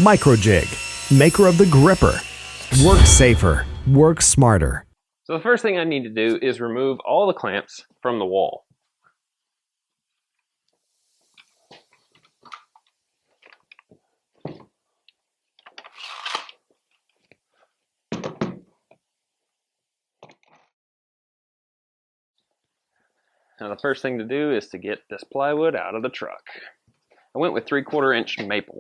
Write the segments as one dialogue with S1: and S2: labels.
S1: Microjig, maker of the gripper. Work safer, work smarter.
S2: So the first thing I need to do is remove all the clamps from the wall. Now the first thing to do is to get this plywood out of the truck. I went with 3/4 inch maple.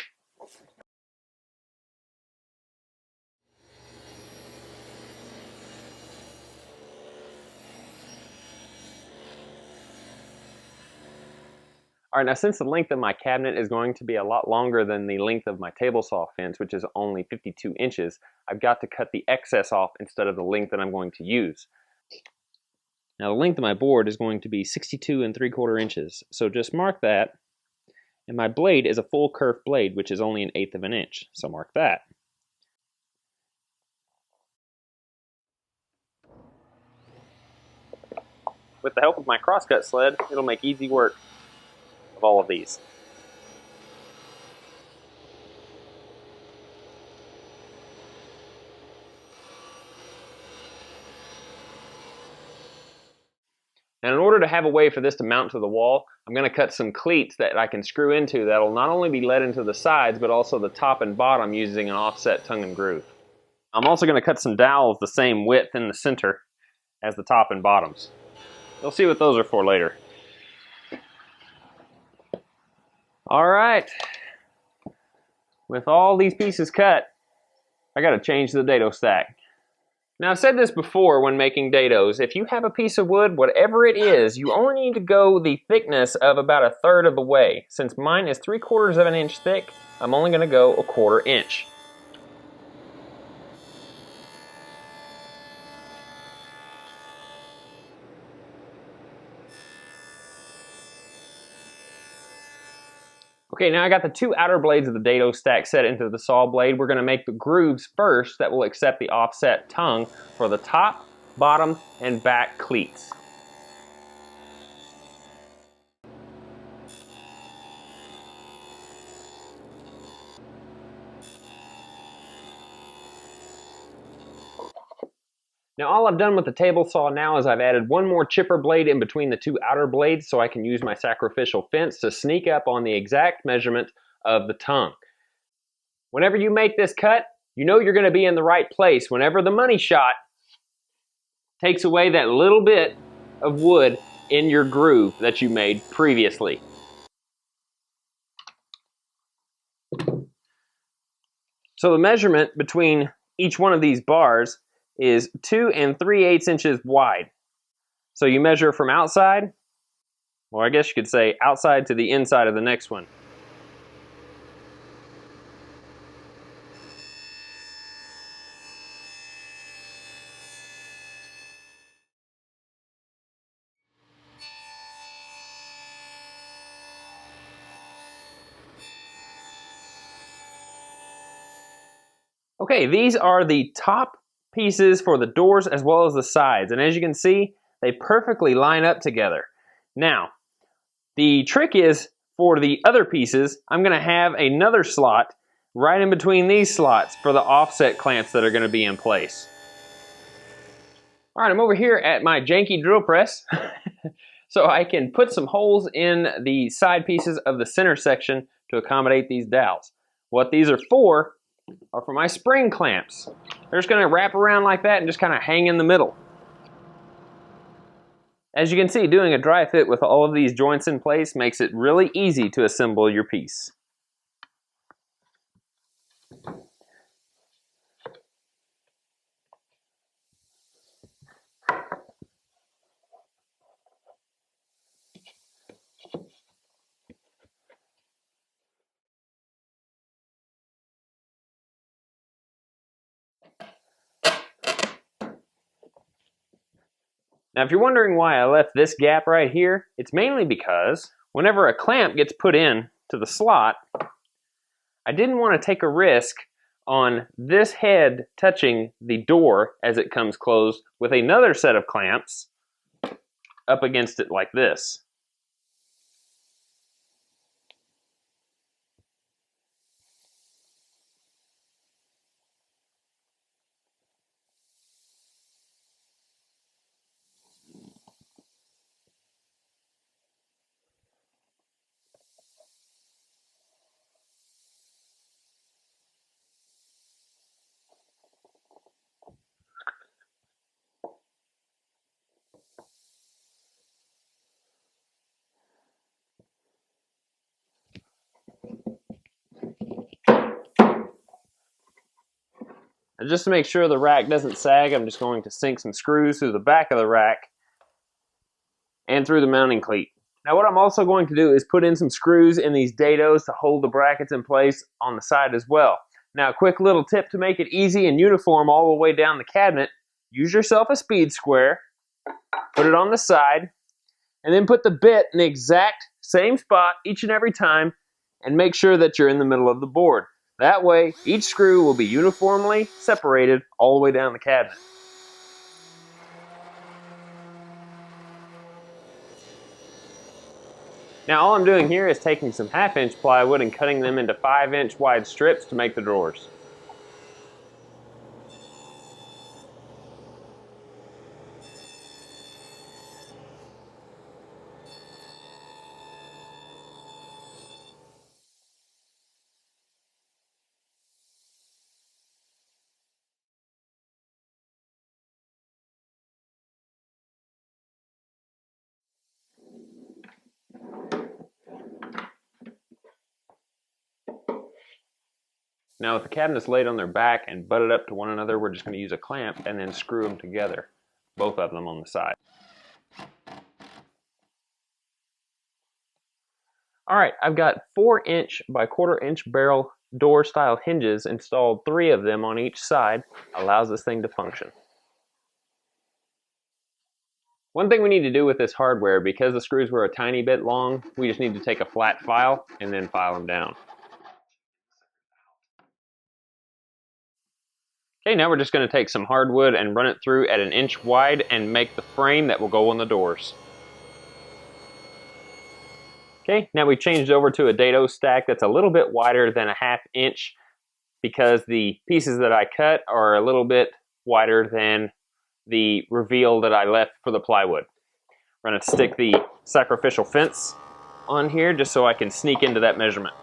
S2: Alright, now since the length of my cabinet is going to be a lot longer than the length of my table saw fence, which is only 52 inches, I've got to cut the excess off instead of the length that I'm going to use. Now the length of my board is going to be 62 3/4 inches, so just mark that. And my blade is a full kerf blade, which is only 1/8 of an inch, so mark that. With the help of my crosscut sled, it'll make easy work of all of these. Now in order to have a way for this to mount to the wall, I'm going to cut some cleats that I can screw into that will not only be let into the sides, but also the top and bottom using an offset tongue and groove. I'm also going to cut some dowels the same width in the center as the top and bottoms. You'll see what those are for later. Alright, with all these pieces cut, I got to change the dado stack. Now I've said this before when making dados, if you have a piece of wood, whatever it is, you only need to go the thickness of about 1/3 of the way. Since mine is 3/4 of an inch thick, I'm only going to go 1/4 inch. Okay, now I got the 2 outer blades of the dado stack set into the saw blade. We're going to make the grooves first that will accept the offset tongue for the top, bottom, and back cleats. Now all I've done with the table saw now is I've added one more chipper blade in between the 2 outer blades so I can use my sacrificial fence to sneak up on the exact measurement of the tongue. Whenever you make this cut, you know you're going to be in the right place. Whenever the money shot takes away that little bit of wood in your groove that you made previously. So the measurement between each one of these bars is 2 3/8 inches wide. So you measure from outside, or I guess you could say outside to the inside of the next one. Okay, these are the top pieces for the doors as well as the sides, and as you can see, they perfectly line up together. Now, the trick is for the other pieces, I'm going to have another slot right in between these slots for the offset clamps that are going to be in place. All right, I'm over here at my janky drill press, so I can put some holes in the side pieces of the center section to accommodate these dowels. What these are for my spring clamps. They're just going to wrap around like that and just kind of hang in the middle. As you can see, doing a dry fit with all of these joints in place makes it really easy to assemble your piece. Now, if you're wondering why I left this gap right here, it's mainly because whenever a clamp gets put in to the slot, I didn't want to take a risk on this head touching the door as it comes closed with another set of clamps up against it like this. And just to make sure the rack doesn't sag, I'm just going to sink some screws through the back of the rack and through the mounting cleat. Now what I'm also going to do is put in some screws in these dados to hold the brackets in place on the side as well. Now a quick little tip to make it easy and uniform all the way down the cabinet, use yourself a speed square, put it on the side, and then put the bit in the exact same spot each and every time, and make sure that you're in the middle of the board. That way, each screw will be uniformly separated all the way down the cabinet. Now all I'm doing here is taking some 1/2-inch plywood and cutting them into 5-inch wide strips to make the drawers. Now with the cabinets laid on their back and butted up to one another, we're just going to use a clamp and then screw them together, both of them on the side. Alright, I've got 4-inch by 1/4-inch barrel door style hinges installed, 3 of them on each side. Allows this thing to function. One thing we need to do with this hardware, because the screws were a tiny bit long, we just need to take a flat file and then file them down. Okay, now we're just going to take some hardwood and run it through at 1 inch wide and make the frame that will go on the doors. Okay, now we've changed over to a dado stack that's a little bit wider than a 1/2 inch because the pieces that I cut are a little bit wider than the reveal that I left for the plywood. We're going to stick the sacrificial fence on here just so I can sneak into that measurement.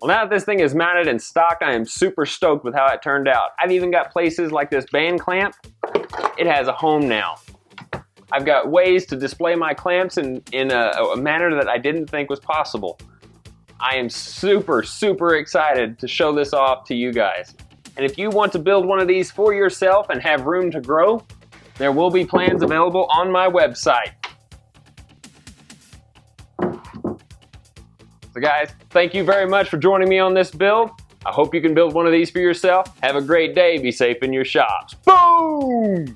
S2: Well, now that this thing is mounted and stocked, I am super stoked with how it turned out. I've even got places like this band clamp. It has a home now. I've got ways to display my clamps in a manner that I didn't think was possible. I am super, super excited to show this off to you guys. And if you want to build one of these for yourself and have room to grow, there will be plans available on my website. So guys, thank you very much for joining me on this build. I hope you can build one of these for yourself. Have a great day. Be safe in your shops. Boom!